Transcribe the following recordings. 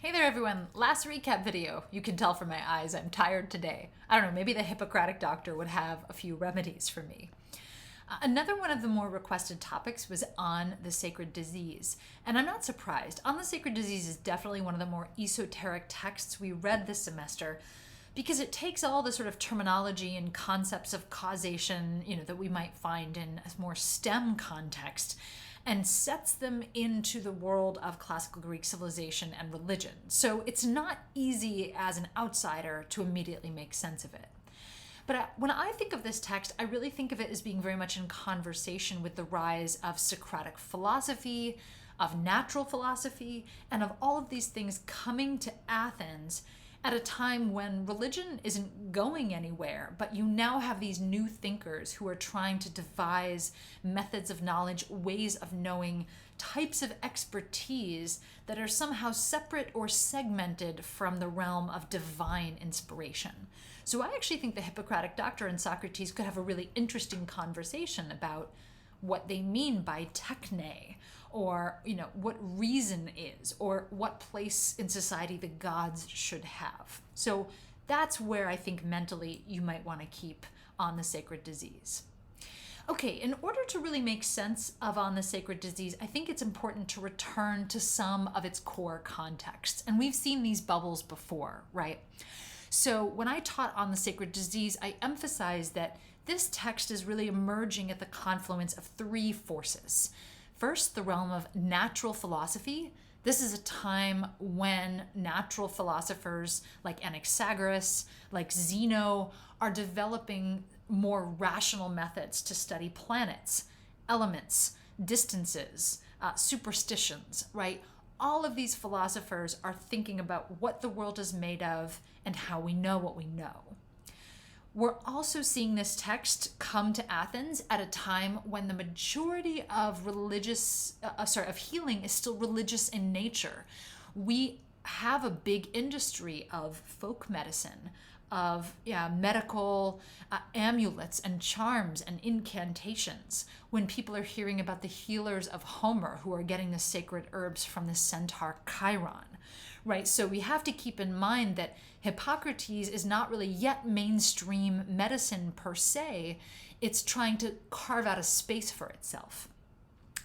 Hey there everyone, last recap video. You can tell from my eyes I'm tired today. I don't know, maybe the Hippocratic doctor would have a few remedies for me. Another one of the more requested topics was on the sacred disease. And I'm not surprised. On the sacred disease is definitely one of the more esoteric texts we read this semester because it takes all the sort of terminology and concepts of causation, that we might find in a more STEM context and sets them into the world of classical Greek civilization and religion. So it's not easy as an outsider to immediately make sense of it. But when I think of this text, I really think of it as being very much in conversation with the rise of Socratic philosophy, of natural philosophy, and of all of these things coming to Athens at a time when religion isn't going anywhere, but you now have these new thinkers who are trying to devise methods of knowledge, ways of knowing, types of expertise that are somehow separate or segmented from the realm of divine inspiration. So I actually think the Hippocratic doctor and Socrates could have a really interesting conversation about what they mean by techne, or what reason is, or what place in society the gods should have. So that's where I think mentally you might want to keep On the Sacred Disease. Okay, in order to really make sense of On the Sacred Disease, I think it's important to return to some of its core contexts. And we've seen these bubbles before, right? So when I taught On the Sacred Disease, I emphasized that this text is really emerging at the confluence of three forces. First, the realm of natural philosophy. This is a time when natural philosophers like Anaxagoras, like Zeno, are developing more rational methods to study planets, elements, distances, superstitions, right? All of these philosophers are thinking about what the world is made of and how we know what we know. We're also seeing this text come to Athens at a time when the majority of of healing is still religious in nature. We have a big industry of folk medicine, of medical amulets and charms and incantations. When people are hearing about the healers of Homer who are getting the sacred herbs from the centaur Chiron, right? So we have to keep in mind that Hippocrates is not really yet mainstream medicine per se. It's trying to carve out a space for itself.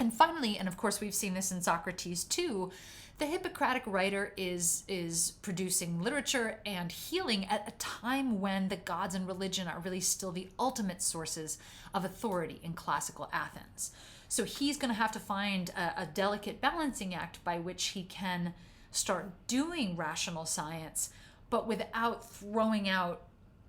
And finally, and of course we've seen this in Socrates too, the Hippocratic writer is producing literature and healing at a time when the gods and religion are really still the ultimate sources of authority in classical Athens. So he's going to have to find a delicate balancing act by which he can start doing rational science, but without throwing out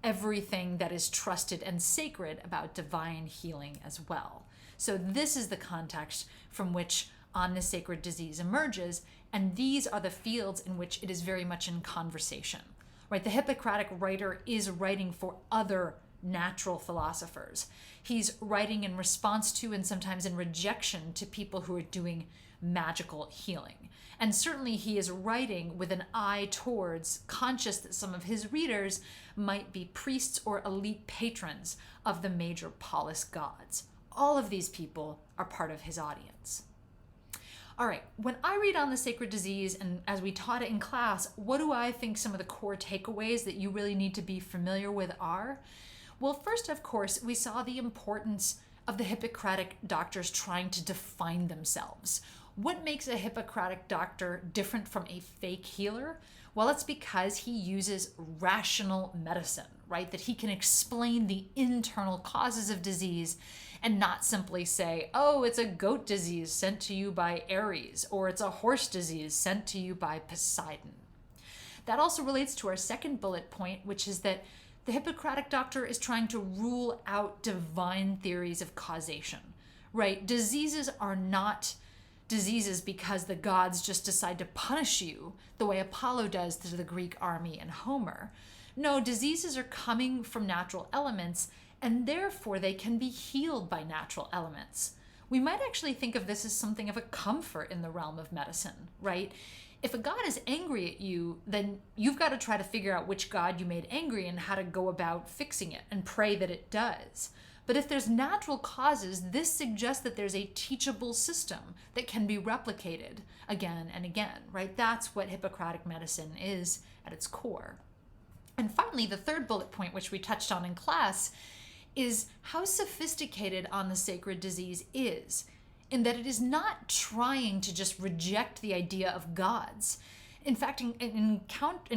everything that is trusted and sacred about divine healing as well. So this is the context from which On the Sacred Disease emerges, and these are the fields in which it is very much in conversation, right? The Hippocratic writer is writing for other natural philosophers. He's writing in response to and sometimes in rejection to people who are doing magical healing. And certainly he is writing with an eye towards, conscious that some of his readers might be priests or elite patrons of the major polis gods. All of these people are part of his audience. All right, when I read On the Sacred Disease, and as we taught it in class, what do I think some of the core takeaways that you really need to be familiar with are? Well, first, of course, we saw the importance of the Hippocratic doctors trying to define themselves. What makes a Hippocratic doctor different from a fake healer? Well, it's because he uses rational medicine, right? That he can explain the internal causes of disease and not simply say, oh, it's a goat disease sent to you by Ares, or it's a horse disease sent to you by Poseidon. That also relates to our second bullet point, which is that the Hippocratic doctor is trying to rule out divine theories of causation, right? Diseases are not diseases because the gods just decide to punish you the way Apollo does to the Greek army in Homer. No, diseases are coming from natural elements, and therefore they can be healed by natural elements. We might actually think of this as something of a comfort in the realm of medicine, right? If a god is angry at you, then you've got to try to figure out which god you made angry and how to go about fixing it and pray that it does. But if there's natural causes, this suggests that there's a teachable system that can be replicated again and again, right? That's what Hippocratic medicine is at its core. And finally, the third bullet point, which we touched on in class, is how sophisticated On the Sacred Disease is, in that it is not trying to just reject the idea of gods. In fact, in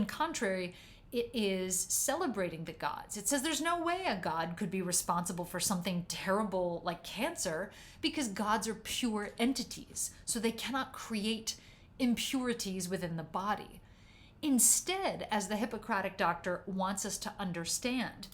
contrary, it is celebrating the gods. It says there's no way a god could be responsible for something terrible like cancer, because gods are pure entities, so they cannot create impurities within the body. Instead, as the Hippocratic doctor wants us to understand,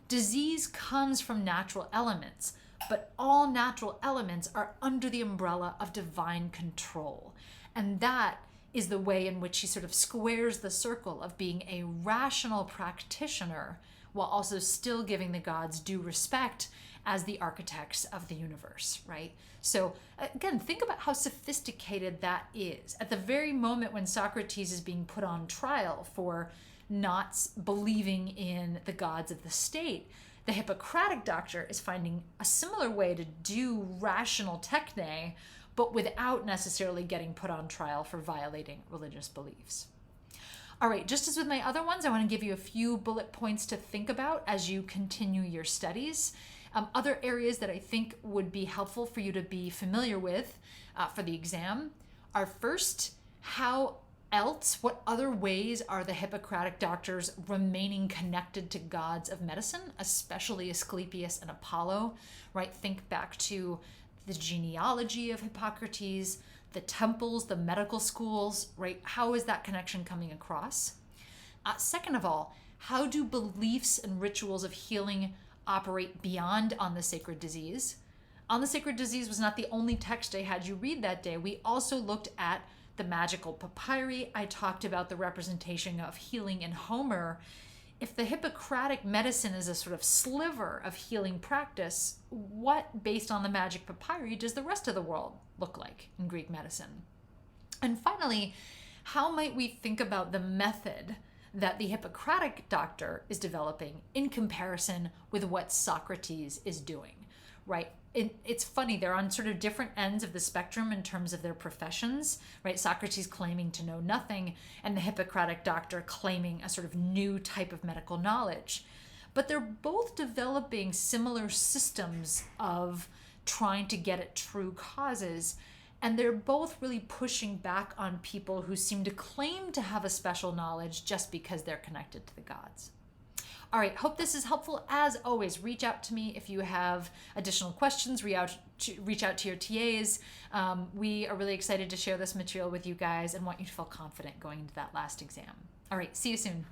disease comes from natural elements, but all natural elements are under the umbrella of divine control. And that is the way in which he sort of squares the circle of being a rational practitioner while also still giving the gods due respect as the architects of the universe, right? So again, think about how sophisticated that is. At the very moment when Socrates is being put on trial for not believing in the gods of the state, the Hippocratic doctor is finding a similar way to do rational techne, but without necessarily getting put on trial for violating religious beliefs. All right, just as with my other ones, I want to give you a few bullet points to think about as you continue your studies. Other areas that I think would be helpful for you to be familiar with for the exam are first, what other ways are the Hippocratic doctors remaining connected to gods of medicine, especially Asclepius and Apollo, right? Think back to the genealogy of Hippocrates, the temples, the medical schools, right? How is that connection coming across? Second of all, how do beliefs and rituals of healing operate beyond On the Sacred Disease? On the Sacred Disease was not the only text I had you read that day. We also looked at the magical papyri. I talked about the representation of healing in Homer. If the Hippocratic medicine is a sort of sliver of healing practice, what, based on the magic papyri, does the rest of the world look like in Greek medicine? And finally, how might we think about the method that the Hippocratic doctor is developing in comparison with what Socrates is doing, right? It's funny, they're on sort of different ends of the spectrum in terms of their professions, right? Socrates claiming to know nothing, and the Hippocratic doctor claiming a sort of new type of medical knowledge. But they're both developing similar systems of trying to get at true causes, and they're both really pushing back on people who seem to claim to have a special knowledge just because they're connected to the gods. All right, hope this is helpful. As always, reach out to me if you have additional questions, reach out to your TAs. We are really excited to share this material with you guys and want you to feel confident going into that last exam. All right, see you soon.